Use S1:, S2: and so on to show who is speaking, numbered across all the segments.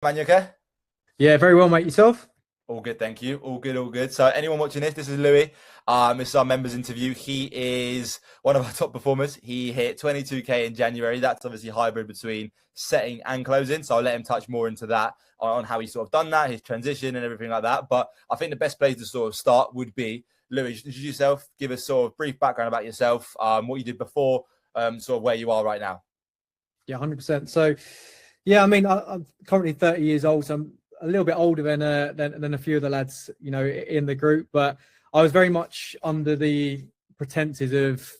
S1: Man, you okay?
S2: Yeah, very well, mate. Yourself?
S1: All good, thank you. All good, all good. So, anyone watching this is Louis. This is our members interview. He is one of our top performers. He hit 22K in January. That's obviously hybrid between setting and closing. So, I'll let him touch more into that on how he's sort of done that, his transition, and everything like that. But I think the best place to sort of start would be Louis, introduce yourself, give us sort of brief background about yourself, what you did before, sort of where you are right now.
S2: Yeah, 100%. So, yeah, I mean, I'm currently 30 years old, so I'm a little bit older than a few of the lads, in the group. But I was very much under the pretenses of,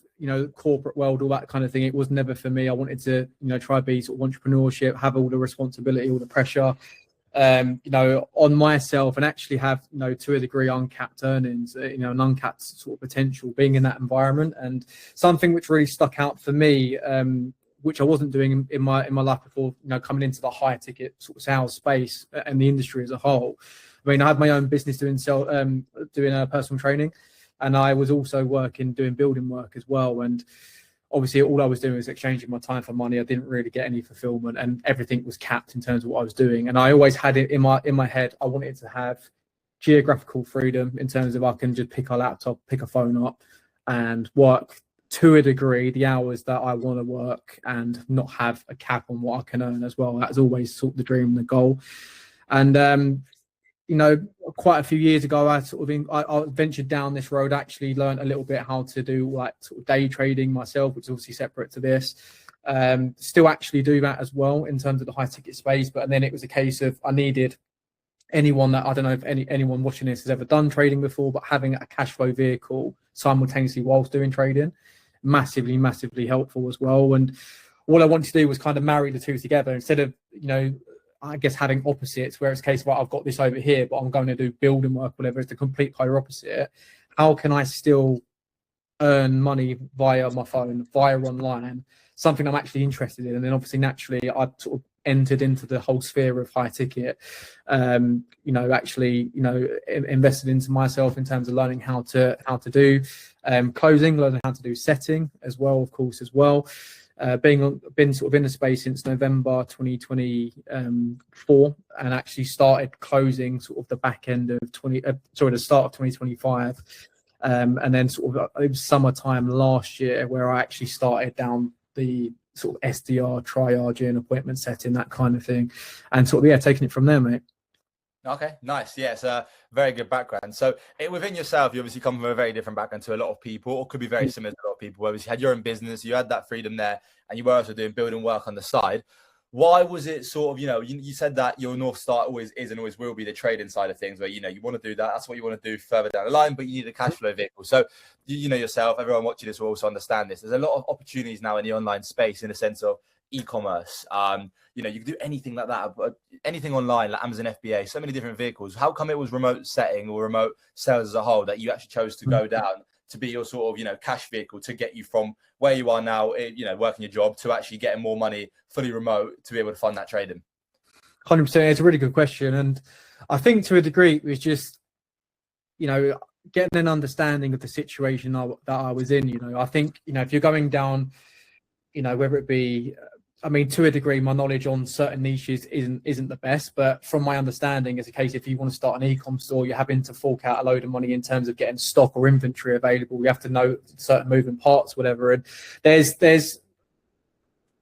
S2: corporate world, all that kind of thing. It was never for me. I wanted to, try be sort of entrepreneurship, have all the responsibility, all the pressure, on myself, and actually have, to a degree, uncapped earnings, an uncapped sort of potential being in that environment. And something which really stuck out for me, which I wasn't doing in my life before, coming into the high ticket sort of sales space and the industry as a whole. I mean, I had my own business doing personal training, and I was also doing building work as well. And obviously, all I was doing was exchanging my time for money. I didn't really get any fulfillment, and everything was capped in terms of what I was doing. And I always had it in my head. I wanted to have geographical freedom in terms of I can just pick a laptop, pick a phone up, and work to a degree the hours that I want to work and not have a cap on what I can earn as well. That's always sort of the dream and the goal. And quite a few years ago, I ventured down this road. Actually, learned a little bit how to do like sort of day trading myself, which is obviously separate to this. Still actually do that as well in terms of the high ticket space. But then it was a case of I needed anyone that I don't know if anyone watching this has ever done trading before, but having a cash flow vehicle simultaneously whilst doing trading, massively helpful as well. And all I wanted to do was kind of marry the two together instead of, I guess having opposites where it's a case of, well, I've got this over here, but I'm going to do building work, whatever. It's the complete polar opposite. How can I still earn money via my phone, via online, something I'm actually interested in? And then obviously naturally I sort of entered into the whole sphere of high ticket, invested into myself in terms of learning how to do closing, learning how to do setting as well, of course, as well. Been sort of in the space since November 2024, and actually started closing sort of the back end of the start of 2025. And then sort of it was summertime last year where I actually started down the sort of SDR, triaging, appointment setting, that kind of thing, and sort of taking it from there, mate.
S1: Okay, nice. Yeah, it's a very good background. So within yourself, you obviously come from a very different background to a lot of people, or could be very similar to a lot of people. Obviously, you had your own business, you had that freedom there, and you were also doing building work on the side. Why was it sort of, you said that your North Star always is and always will be the trading side of things where, you want to do that. That's what you want to do further down the line, but you need a cash flow vehicle. So, you know yourself, everyone watching this will also understand this. There's a lot of opportunities now in the online space in the sense of e-commerce. You can do anything like that, anything online, like Amazon FBA, so many different vehicles. How come it was remote setting or remote sales as a whole that you actually chose to go down to be your sort of, cash vehicle to get you from where you are now, working your job to actually getting more money fully remote to be able to fund that trading?
S2: 100%. It's a really good question. And I think to a degree, it was just, getting an understanding of the situation that I was in. I think, if you're going down, whether it be, to a degree, my knowledge on certain niches isn't the best, but from my understanding, it's a case if you want to start an e-com store, you're having to fork out a load of money in terms of getting stock or inventory available. You have to know certain moving parts, whatever. And there's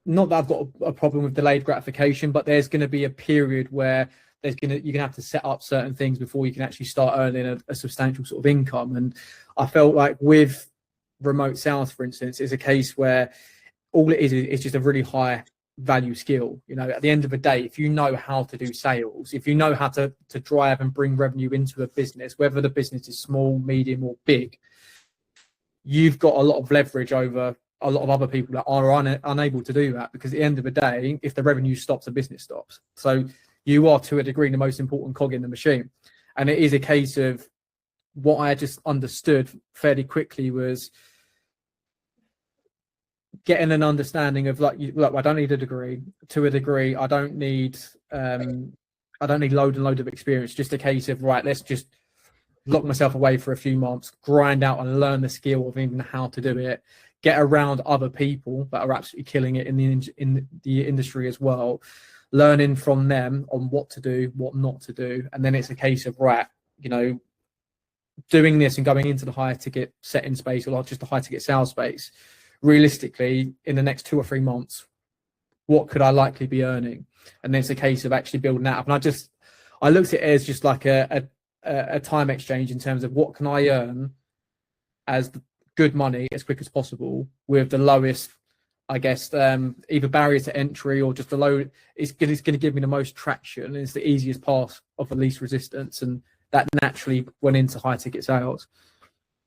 S2: not that I've got a problem with delayed gratification, but there's going to be a period where you're going to have to set up certain things before you can actually start earning a substantial sort of income. And I felt like with remote sales, for instance, is a case where all it is just a really high value skill. At the end of the day, if you know how to do sales, if you know how to drive and bring revenue into a business, whether the business is small, medium, or big, you've got a lot of leverage over a lot of other people that are unable to do that, because at the end of the day, if the revenue stops, the business stops. So you are, to a degree, the most important cog in the machine. And it is a case of what I just understood fairly quickly was getting an understanding of look, I don't need a degree. To a degree, I don't need load and load of experience. Just a case of, right, let's just lock myself away for a few months, grind out and learn the skill of even how to do it, get around other people that are absolutely killing it in the industry as well. learning from them on what to do, what not to do. And then it's a case of, right, you know, doing this and going into the higher ticket setting space, or just the high ticket sales space, realistically, in the next 2 or 3 months, what could I likely be earning? And then it's a case of actually building that up. And I looked at it as just like a time exchange in terms of what can I earn as good money as quick as possible with the lowest, I guess, either barrier to entry or just the low. It's going to give me the most traction, and it's the easiest path of the least resistance, and that naturally went into high ticket sales.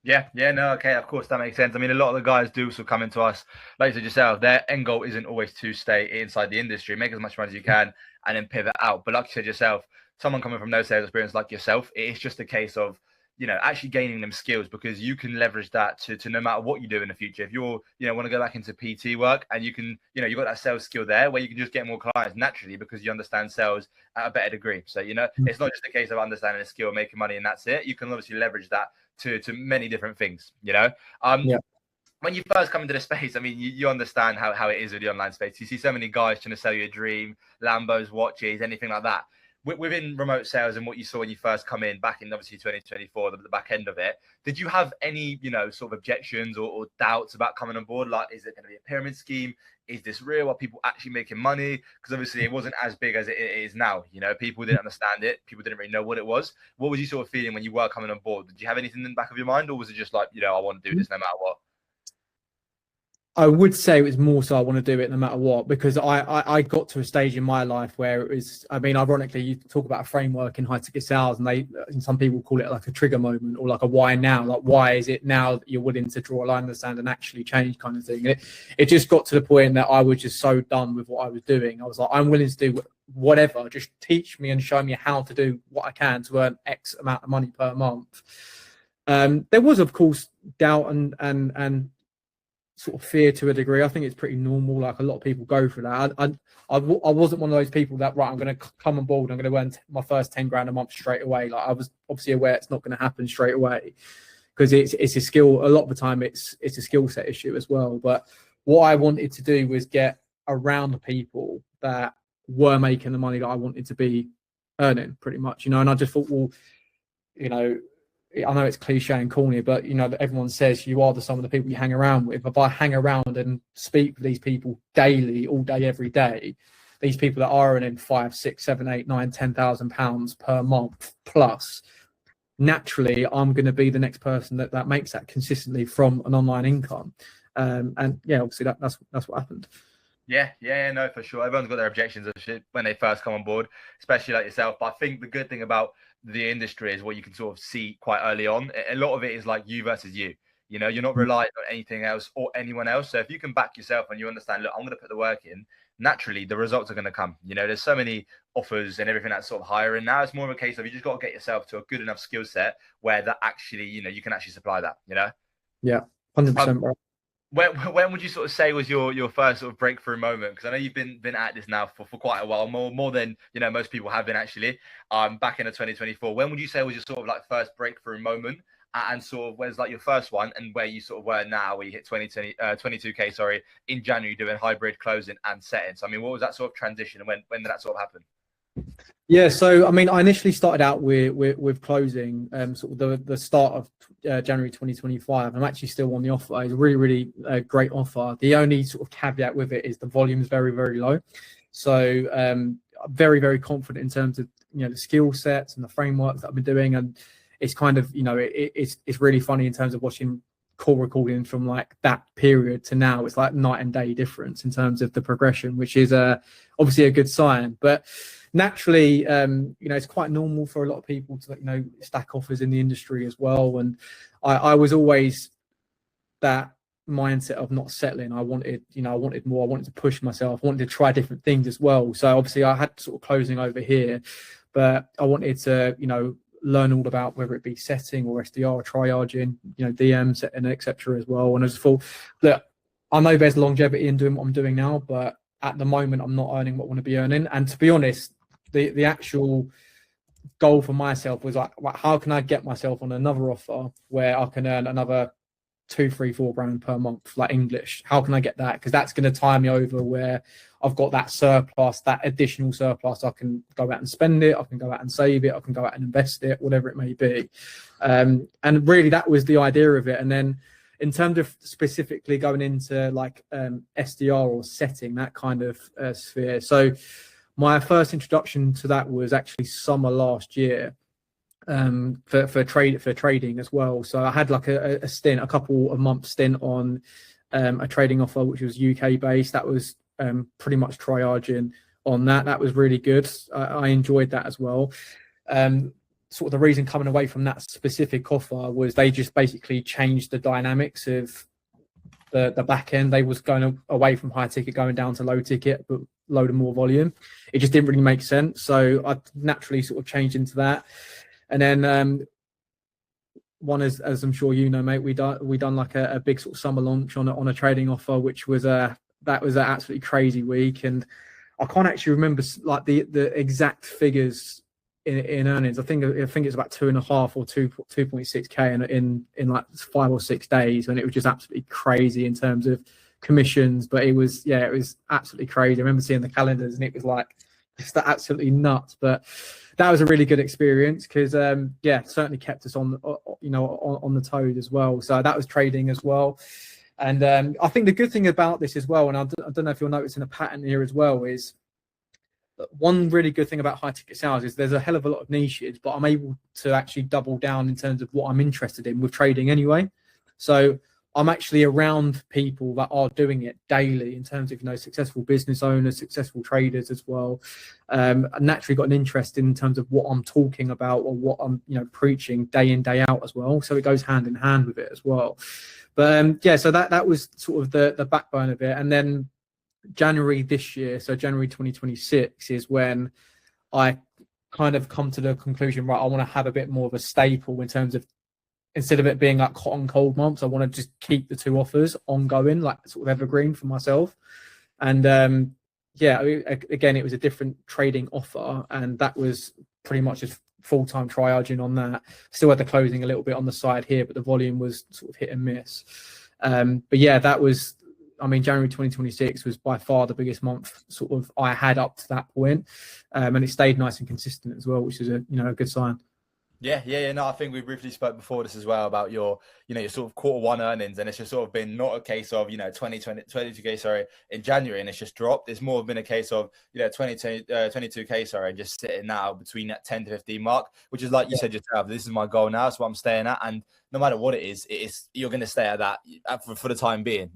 S1: Yeah, no, okay, of course, that makes sense. I mean, a lot of the guys do sort of come into us, like you said yourself, their end goal isn't always to stay inside the industry, make as much money as you can, and then pivot out. But like you said yourself, someone coming from no sales experience like yourself, it's just a case of, you know, actually gaining them skills, because you can leverage that to no matter what you do in the future. If you're, you know, want to go back into PT work, and you can, you know, you've got that sales skill there where you can just get more clients naturally because you understand sales at a better degree. So, you know, it's not just a case of understanding a skill, making money, and that's it. You can obviously leverage that to many different things, you know. When you first come into the space, I mean, you understand how it is with the online space. You see so many guys trying to sell you a dream, Lambos, watches, anything like that. Within remote sales and what you saw when you first come in back in obviously 2024, the back end of it, did you have any, you know, sort of objections or doubts about coming on board? Like, is it going to be a pyramid scheme? Is this real? Are people actually making money? Because obviously it wasn't as big as it is now. You know, people didn't understand it. People didn't really know what it was. What was you sort of feeling when you were coming on board? Did you have anything in the back of your mind, or was it just like, you know, I want to do this no matter what?
S2: I would say it was more so I want to do it no matter what, because I got to a stage in my life where it was, I mean, ironically, you talk about a framework in high ticket sales, and some people call it like a trigger moment, or like a why now, like why is it now that you're willing to draw a line in the sand and actually change kind of thing. It just got to the point that I was just so done with what I was doing. I was like, I'm willing to do whatever, just teach me and show me how to do what I can to earn X amount of money per month. There was, of course, doubt and sort of fear to a degree. I think it's pretty normal. Like, a lot of people go through that. I wasn't one of those people that, right, I'm going to come on board, I'm going to earn my first 10 grand a month straight away. Like, I was obviously aware it's not going to happen straight away, because it's a skill. A lot of the time it's a skill set issue as well. But what I wanted to do was get around the people that were making the money that I wanted to be earning, pretty much, you know. And I just thought, well, you know, I know it's cliche and corny, but, you know, everyone says you are the sum of the people you hang around with. If I hang around and speak with these people daily, all day, every day, these people that are earning 5, 6, 7, 8, 9, 10,000 pounds per month plus, naturally, I'm going to be the next person that makes that consistently from an online income. And yeah, obviously that's what happened.
S1: Yeah, no, for sure. Everyone's got their objections when they first come on board, especially like yourself. But I think the good thing about the industry is what you can sort of see quite early on. A lot of it is like you versus you. You know, you're not reliant on anything else or anyone else. So if you can back yourself and you understand, look, I'm going to put the work in, naturally the results are going to come. You know, there's so many offers and everything that's sort of hiring now. It's more of a case of you just got to get yourself to a good enough skill set where that actually, you know, you can actually supply that, you know?
S2: Yeah, 100%. Right.
S1: When would you sort of say was your first sort of breakthrough moment? Because I know you've been at this now for quite a while, more than, you know, most people have been actually. Back in 2024, when would you say was your sort of like first breakthrough moment, and sort of where's like your first one, and where you sort of were now, where you hit 22K in January doing hybrid closing and setting? So I mean, what was that sort of transition, and when did that sort of happen?
S2: Yeah, so I mean, I initially started out with closing, sort of the start of January 2025. I'm actually still on the offer. It's a really great offer. The only sort of caveat with it is the volume is very, very low. So I'm very confident in terms of, you know, the skill sets and the frameworks that I've been doing. And it's kind of, you know, it's really funny in terms of watching call recordings from like that period to now. It's like night and day difference in terms of the progression, which is obviously a good sign. But naturally, you know, it's quite normal for a lot of people to, you know, stack offers in the industry as well. And I was always that mindset of not settling. I wanted more. I wanted to push myself. I wanted to try different things as well. So obviously I had sort of closing over here, but I wanted to, you know, learn all about whether it be setting or SDR or triaging, you know, DM setting, etc. as well. And I just thought, look, I know there's longevity in doing what I'm doing now, but at the moment I'm not earning what I want to be earning. And to be honest, the actual goal for myself was like, how can I get myself on another offer where I can earn another 2, 3, 4 grand per month, like English. How can I get that? Because that's going to tie me over where I've got that surplus, that additional surplus. I can go out and spend it. I can go out and save it. I can go out and invest it, whatever it may be. And really, that was the idea of it. And then in terms of specifically going into like SDR or setting, that kind of sphere. So my first introduction to that was actually summer last year. For trading as well. So I had like a stint, a couple of months stint on a trading offer which was UK based. That was pretty much triaging on that. That was really good. I enjoyed that as well. Sort of the reason coming away from that specific offer was they just basically changed the dynamics of the back end. They was going away from high ticket, going down to low ticket, but load of more volume. It just didn't really make sense. So I naturally sort of changed into that. And then one, as I'm sure you know, mate, we done like a big sort of summer launch on a trading offer, which was that was an absolutely crazy week. And I can't actually remember like the exact figures in earnings. I think it's about 2.5 or 2.6k in like 5 or 6 days, and it was just absolutely crazy in terms of commissions. But it was absolutely crazy. I remember seeing the calendars, and it was like just absolutely nuts. But that was a really good experience because certainly kept us on the toes as well. So that was trading as well. And I think the good thing about this as well, and I don't know if you're noticing a pattern here as well, is one really good thing about high ticket sales is there's a hell of a lot of niches, but I'm able to actually double down in terms of what I'm interested in with trading anyway. So I'm actually around people that are doing it daily in terms of, successful business owners, successful traders as well. I naturally got an interest in terms of what I'm talking about or what I'm, preaching day in, day out as well. So it goes hand in hand with it as well. But so that was sort of the backbone of it. And then January this year, so January 2026 is when I kind of come to the conclusion, right, I want to have a bit more of a staple in terms of, instead of it being like hot and cold months, I want to just keep the 2 offers ongoing, like sort of evergreen for myself. And again, it was a different trading offer, and that was pretty much just full-time triaging on that. Still had the closing a little bit on the side here, but the volume was sort of hit and miss. But yeah, that was, January 2026 was by far the biggest month sort of I had up to that point. And it stayed nice and consistent as well, which is a good sign.
S1: Yeah. No, I think we briefly spoke before this as well about your sort of quarter 1 earnings, and it's just sort of been not a case of, 22k, in January, and it's just dropped. It's more been a case of, 22k, and just sitting now between that 10 to 15 mark, which is like you said yourself, this is my goal now. It's what I'm staying at. And no matter what it is, you're going to stay at that for the time being,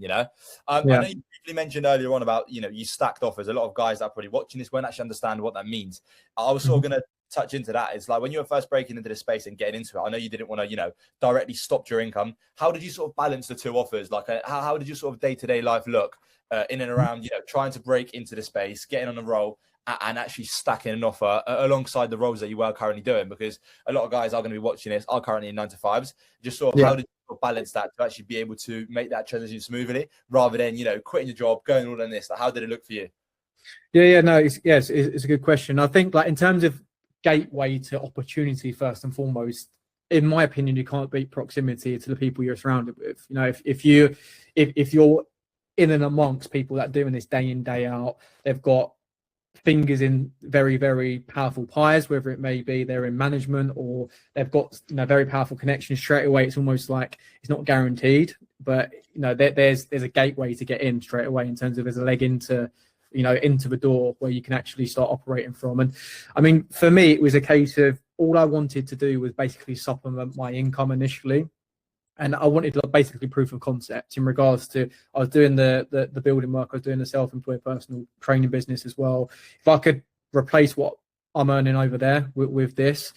S1: I know you briefly mentioned earlier on about, you stacked offers. A lot of guys that are probably watching this won't actually understand what that means. I was sort of going to touch into that. It's like when you were first breaking into the space and getting into it, I know you didn't want to, directly stop your income. How did you sort of balance the 2 offers? Like, how did your sort of day-to-day life look in and around, trying to break into the space, getting on the roll, and actually stacking an offer alongside the roles that you were currently doing? Because a lot of guys are going to be watching this, are currently in 9 to 5s. Just sort of how did you balance that to actually be able to make that transition smoothly rather than, quitting your job, going all on this? Like, how did it look for you?
S2: It's a good question. I think, like, in terms of gateway to opportunity, first and foremost, in my opinion, you can't beat proximity to the people you're surrounded with. If you're in and amongst people that are doing this day in, day out, they've got fingers in very, very powerful pies, whether it may be they're in management or they've got very powerful connections straight away. It's almost like it's not guaranteed, but there's a gateway to get in straight away in terms of there's a leg into the door where you can actually start operating from. And for me, it was a case of all I wanted to do was basically supplement my income initially. And I wanted basically proof of concept in regards to, I was doing the building work, I was doing the self-employed personal training business as well. If I could replace what I'm earning over there with this,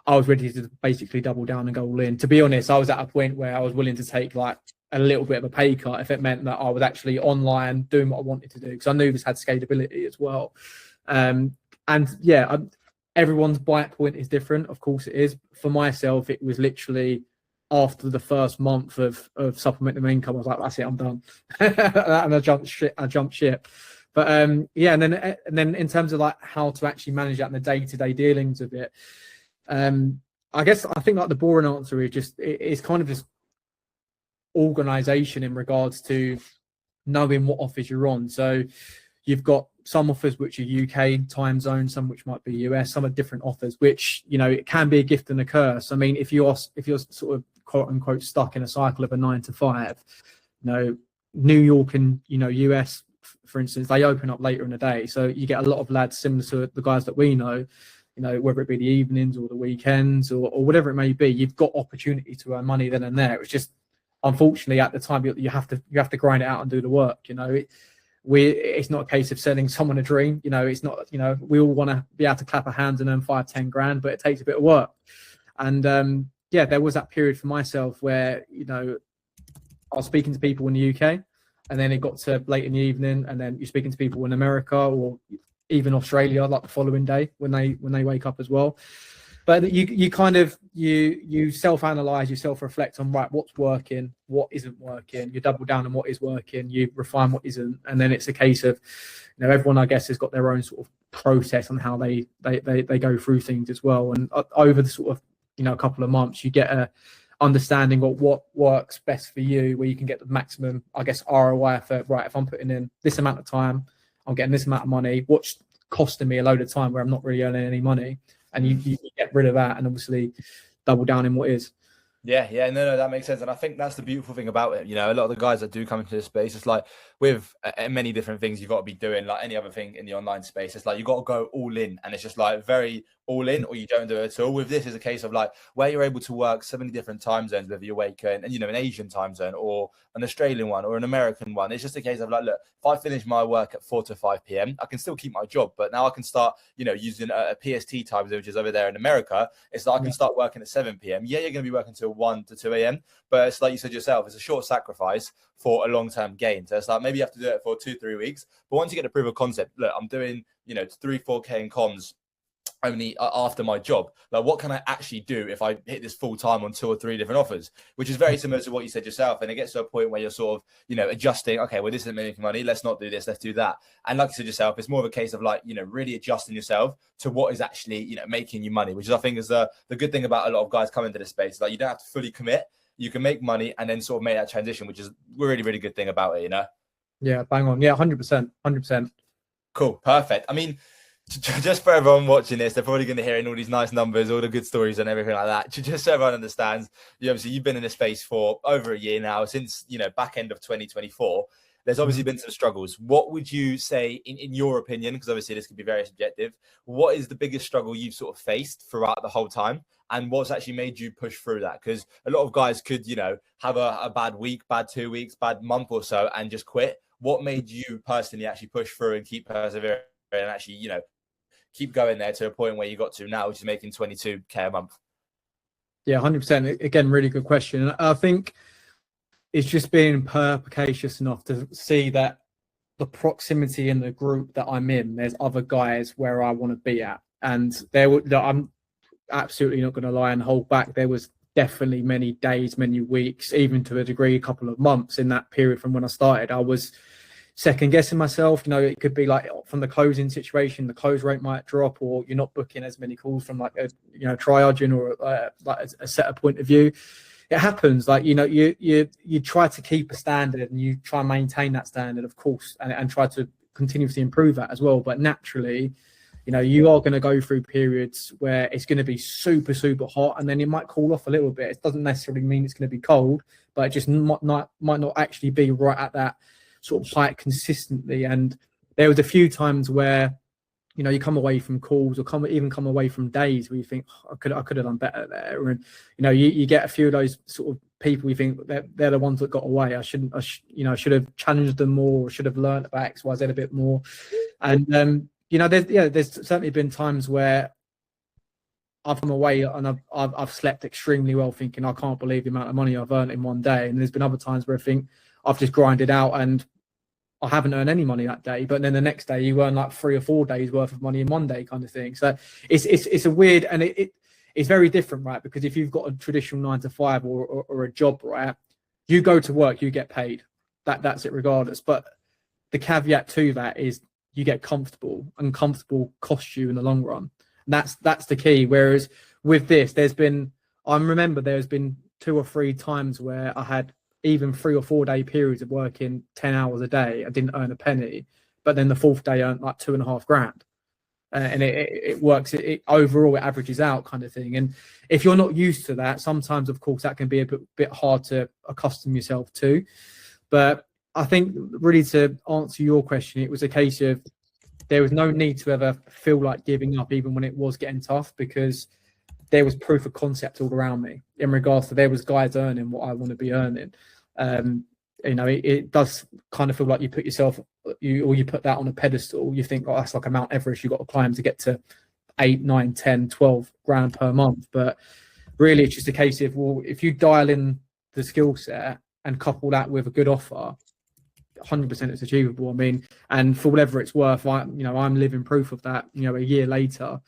S2: I was ready to basically double down and go all in. To be honest, I was at a point where I was willing to take like a little bit of a pay cut if it meant that I was actually online doing what I wanted to do, because I knew this had scalability as well. Everyone's bite point is different. Of course it is. For myself, it was literally after the first month of supplementing my income, I was like, that's it, I'm done. And I jumped ship. But and then in terms of like how to actually manage that and the day-to-day dealings of it, I think like the boring answer is just, it's kind of just organization in regards to knowing what offers you're on. So you've got some offers which are UK time zone, some which might be US, some are different offers, which, you know, it can be a gift and a curse. I mean, if you're sort of quote unquote stuck in a cycle of a 9 to 5, you know, New York and, you know, US, for instance, they open up later in the day. So you get a lot of lads similar to the guys that we know, you know, whether it be the evenings or the weekends or whatever it may be, you've got opportunity to earn money then and there. It's just, unfortunately, at the time you have to grind it out and do the work. You know, it's not a case of selling someone a dream. You know, it's not, you know, we all want to be able to clap our hands and earn 5-10 grand, but it takes a bit of work. And yeah, there was that period for myself where, you know, I was speaking to people in the UK, and then it got to late in the evening, and then you're speaking to people in America or even Australia, like the following day when they wake up as well. But you kind of you self-analyze, you self-reflect on, right, what's working, what isn't working. You double down on what is working, you refine what isn't, and then it's a case of, you know, everyone, I guess, has got their own sort of process on how they go through things as well. And over the sort of, you know, a couple of months, you get a understanding of what works best for you, where you can get the maximum, I guess, ROI for, right, if I'm putting in this amount of time, I'm getting this amount of money, what's costing me a load of time where I'm not really earning any money. And you get rid of that and obviously double down in what is.
S1: Yeah, no, that makes sense. And I think that's the beautiful thing about it. You know, a lot of the guys that do come into this space, it's like with many different things you've got to be doing, like any other thing in the online space, it's like you've got to go all in. And it's just like very all in, or you don't do it at all. With this is a case of like where you're able to work so many different time zones, whether you're awake and, you know, an Asian time zone or an Australian one or an American one. It's just a case of like, look, if I finish my work at 4 to 5 p.m., I can still keep my job, but now I can start, you know, using a PST time zone, which is over there in America. It's like I can start working at 7 p.m. Yeah, you're going to be working till 1 to 2 a.m., but it's like you said yourself, it's a short sacrifice for a long-term gain. So it's like maybe you have to do it for 2-3 weeks, but once you get the proof of concept, look, I'm doing, you know, 3-4K in comms only after my job. Like, what can I actually do if I hit this full time on 2 or 3 different offers, which is very similar to what you said yourself. And it gets to a point where you're sort of, you know, adjusting. Okay, well, this isn't making money. Let's not do this. Let's do that. And like you said yourself, it's more of a case of like, you know, really adjusting yourself to what is actually, you know, making you money, which is, I think, is the good thing about a lot of guys coming into this space. Like, you don't have to fully commit. You can make money and then sort of make that transition, which is a really, really good thing about it, you know?
S2: Yeah, bang on. Yeah, 100%. 100%.
S1: Cool. Perfect. I mean, just for everyone watching this, they're probably going to hear all these nice numbers, all the good stories and everything like that. Just so everyone understands, obviously you've been in this space for over a year now, since, you know, back end of 2024. There's obviously been some struggles. What would you say, in your opinion, because obviously this could be very subjective, what is the biggest struggle you've sort of faced throughout the whole time? And what's actually made you push through that? Because a lot of guys could, you know, have a bad week, bad 2 weeks, bad month or so and just quit. What made you personally actually push through and keep persevering and actually, you know, keep going there to a point where you got to now, which is making 22K a month?
S2: Yeah, 100%. Again, really good question. And I think it's just being perspicacious enough to see that the proximity in the group that I'm in, there's other guys where I want to be at. And I'm absolutely not going to lie and hold back. There was definitely many days, many weeks, even to a degree, a couple of months in that period from when I started. I was second guessing myself. You know, it could be like from the closing situation, the close rate might drop, or you're not booking as many calls from like a, you know, triaging or like a setter point of view. It happens. Like, you know, you try to keep a standard and you try and maintain that standard, of course, and try to continuously improve that as well. But naturally, you know, you are going to go through periods where it's going to be super, super hot, and then it might cool off a little bit. It doesn't necessarily mean it's going to be cold, but it just might not actually be right at that sort of height consistently. And there was a few times where, you know, you come away from calls or come away from days where you think, oh, I could have done better there. And, you know, you get a few of those sort of people you think they're the ones that got away. I should have challenged them more, or should have learned about X, Y, Z a bit more. And, you know, there's certainly been times where I've come away and I've slept extremely well, thinking I can't believe the amount of money I've earned in one day. And there's been other times where I think I've just grinded out and I haven't earned any money that day, but then the next day you earn like 3 or 4 days worth of money in one day, kind of thing. So it's a weird, and it's very different, right? Because if you've got a traditional 9 to 5 or a job, right, you go to work, you get paid. That's it regardless. But the caveat to that is you get comfortable, and comfortable costs you in the long run. And that's the key. Whereas with this, there's been 2 or 3 times where I had even 3 or 4 day periods of working 10 hours a day. I didn't earn a penny, but then the fourth day earned like 2.5 grand. And it works. It overall, it averages out kind of thing. And if you're not used to that, sometimes, of course, that can be a bit hard to accustom yourself to. But I think really to answer your question, it was a case of there was no need to ever feel like giving up, even when it was getting tough, because there was proof of concept all around me in regards to there was guys earning what I want to be earning. It does kind of feel like you put yourself, you put that on a pedestal. You think, oh, that's like a Mount Everest you've got to climb to get to 8, 9, 10, 12 grand per month. But really, it's just a case of, well, if you dial in the skill set and couple that with a good offer, 100% it's achievable. I mean, and for whatever it's worth, I'm living proof of that. A year later,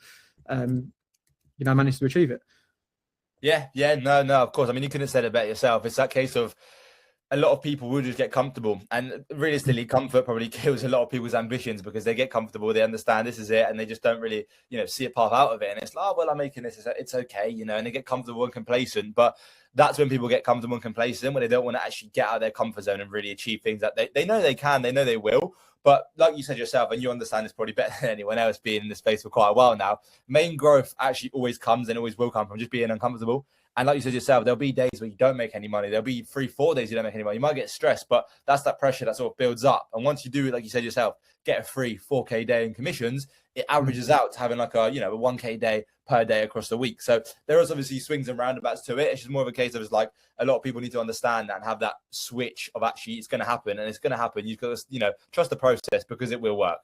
S2: I managed to achieve it.
S1: Yeah, no, of course. I mean, you couldn't have said it better yourself. It's that case of a lot of people will just get comfortable, and realistically, comfort probably kills a lot of people's ambitions, because they get comfortable, they understand this is it, and they just don't really, see a path out of it. And it's like, oh, well, I'm making this, it's okay, and they get comfortable and complacent. But that's when people get comfortable and complacent, when they don't want to actually get out of their comfort zone and really achieve things that they know they can, they know they will. But like you said yourself, and you understand this probably better than anyone else, being in this space for quite a while now, main growth actually always comes and always will come from just being uncomfortable. And like you said yourself, there'll be days where you don't make any money. There'll be 3-4 days you don't make any money. You might get stressed, but that's that pressure that sort of builds up. And once you do it, like you said yourself, get a 3-4K day in commissions, it averages out to having like a 1K day per day across the week. So there is obviously swings and roundabouts to it. It's just more of a case of, it's like, a lot of people need to understand that and have that switch of actually it's going to happen, and it's going to happen. You've got to, trust the process, because it will work,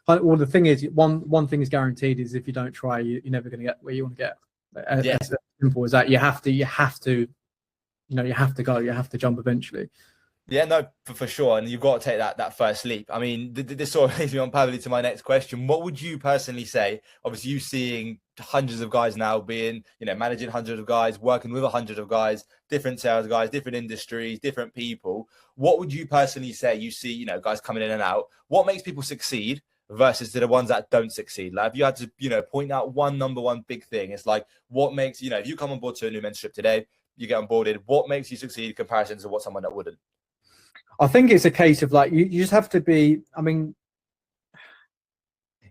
S2: Well, the thing is, one thing is guaranteed, is if you don't try, you're never going to get where you want to get. As simple as that. You have to go, you have to jump eventually.
S1: Yeah, no, for sure. And you've got to take that first leap. I mean, this sort of leads me on perfectly to my next question. What would you personally say? Obviously, you seeing hundreds of guys now, being, managing hundreds of guys, working with 100 of guys, different sales guys, different industries, different people. What would you personally say you see, guys coming in and out? What makes people succeed versus to the ones that don't succeed? Like, if you had to, point out number one big thing, it's like, what makes, if you come on board to a new mentorship today, you get onboarded, what makes you succeed in comparison to what someone that wouldn't?
S2: I think it's a case of, like, you just have to be, I mean,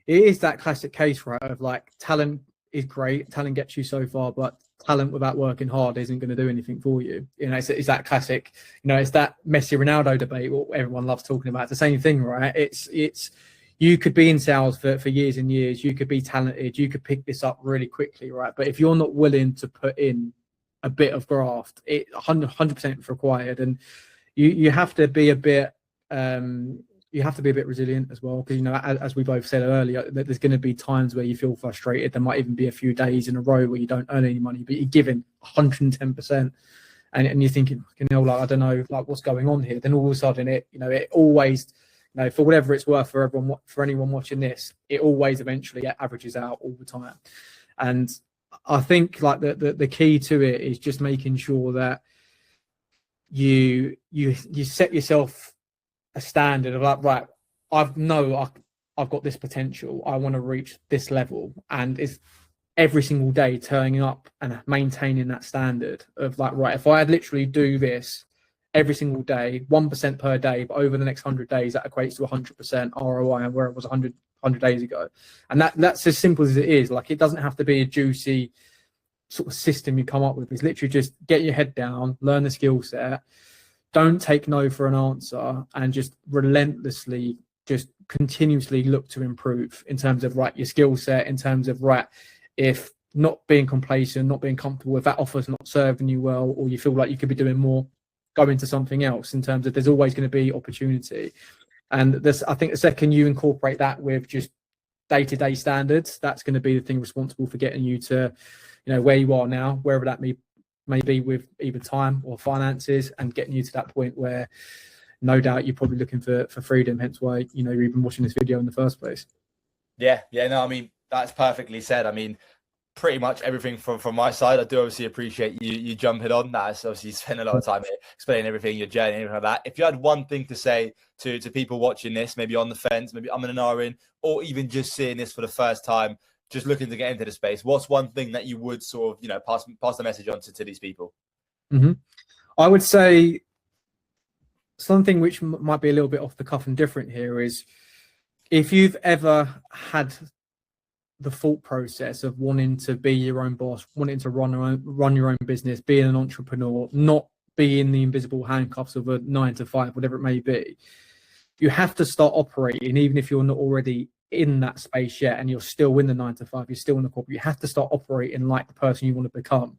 S2: it is that classic case, right, of like, talent is great, talent gets you so far, but talent without working hard isn't going to do anything for you. It's that classic, it's that Messi Ronaldo debate, what everyone loves talking about. It's the same thing, right? It's you could be in sales for years and years, you could be talented, you could pick this up really quickly, right? But if you're not willing to put in a bit of graft, it 100% required. And you have to be a bit resilient as well, because as we both said earlier, that there's going to be times where you feel frustrated. There might even be a few days in a row where you don't earn any money, but you're giving 110%, and you're thinking, like, I don't know, like, what's going on here. Then all of a sudden, it always, for whatever it's worth, for anyone watching this, it always eventually averages out all the time. And I think, like, the key to it is just making sure that you set yourself a standard of, like, right, I've got this potential, I want to reach this level, and it's every single day turning up and maintaining that standard of, like, right, if I literally do this every single day, 1% per day, but over the next 100 days, that equates to 100% ROI, and where it was 100 days ago. And that's as simple as it is. Like, it doesn't have to be a juicy sort of system you come up with. It's literally just get your head down, learn the skill set, don't take no for an answer, and just relentlessly, just continuously look to improve in terms of, right, your skill set, in terms of, right, if not being complacent, not being comfortable, if that offer's not serving you well, or you feel like you could be doing more, go into something else, in terms of there's always going to be opportunity. And this, I think the second you incorporate that with just day-to-day standards, that's going to be the thing responsible for getting you to, where you are now, wherever that may be with either time or finances, and getting you to that point where no doubt you're probably looking for freedom, hence why, you're even watching this video in the first place.
S1: Yeah, no, I mean, that's perfectly said. I mean, pretty much everything from my side. I do obviously appreciate you jumping on that. So obviously you spend a lot of time here explaining everything, your journey, anything like that. If you had one thing to say to people watching this, maybe on the fence, maybe I'm an R in, or even just seeing this for the first time, just looking to get into the space, what's one thing that you would sort of, pass the message on to these people?
S2: Mm-hmm. I would say something which might be a little bit off the cuff and different here is if you've ever had the thought process of wanting to be your own boss, wanting to run your own business, being an entrepreneur, not be in the invisible handcuffs of a 9 to 5, whatever it may be, you have to start operating, even if you're not already in that space yet and you're still in the 9 to 5, you're still in the corporate, you have to start operating like the person you want to become.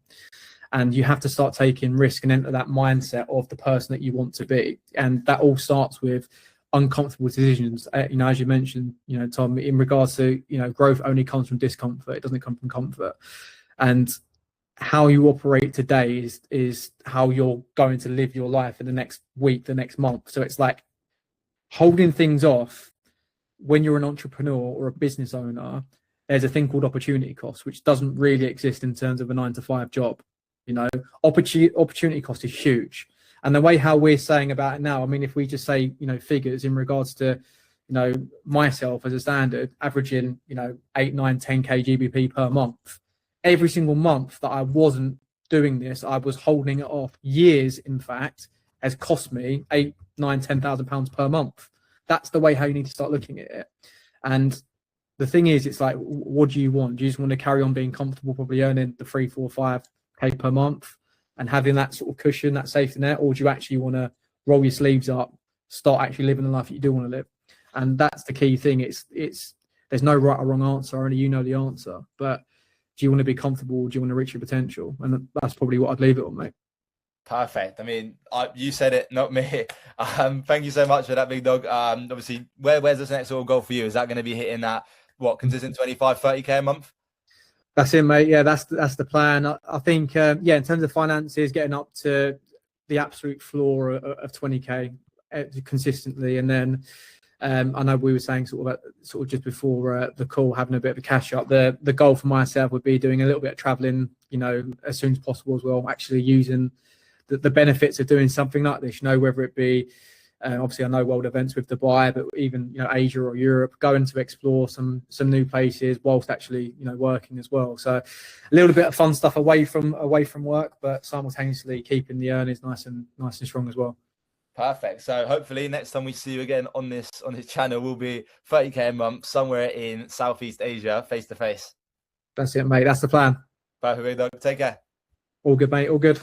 S2: And you have to start taking risk and enter that mindset of the person that you want to be. And that all starts with uncomfortable decisions. As you mentioned, Tom, in regards to, growth only comes from discomfort. It doesn't come from comfort. And how you operate today is how you're going to live your life in the next week, the next month. So it's like holding things off when you're an entrepreneur or a business owner. There's a thing called opportunity cost, which doesn't really exist in terms of a 9 to 5 job. Opportunity cost is huge. And the way how we're saying about it now, I mean, if we just say, figures in regards to, myself as a standard, averaging, 8, 9, 10K GBP per month, every single month that I wasn't doing this, I was holding it off. Years, in fact, has cost me 8, 9, 10,000 pounds per month. That's the way how you need to start looking at it. And the thing is, it's like, what do you want? Do you just want to carry on being comfortable, probably earning the 3, 4, 5K per month and having that sort of cushion, that safety net, or do you actually want to roll your sleeves up, start actually living the life that you do want to live? And that's the key thing. It's there's no right or wrong answer, only the answer. But do you want to be comfortable? Or do you want to reach your potential? And that's probably what I'd leave it on, mate.
S1: Perfect. I mean, you said it, not me. Thank you so much for that, big dog. Obviously, where's this next sort of goal for you? Is that going to be hitting that, consistent 25, 30K a month?
S2: That's it, mate. Yeah, that's the plan. I think, in terms of finances, getting up to the absolute floor of 20K consistently. And then I know we were saying sort of just before the call, having a bit of a cash up. The goal for myself would be doing a little bit of traveling, as soon as possible as well, actually using the benefits of doing something like this, whether it be, obviously I know world events with Dubai, but even, Asia or Europe, going to explore some new places whilst actually, working as well. So a little bit of fun stuff away from work, but simultaneously keeping the earnings nice and strong as well.
S1: Perfect. So hopefully next time we see you again on this channel will be 30K a month somewhere in Southeast Asia, face to face.
S2: That's it, mate. That's the plan.
S1: Perfect, big dog. Take care.
S2: All good, mate. All good.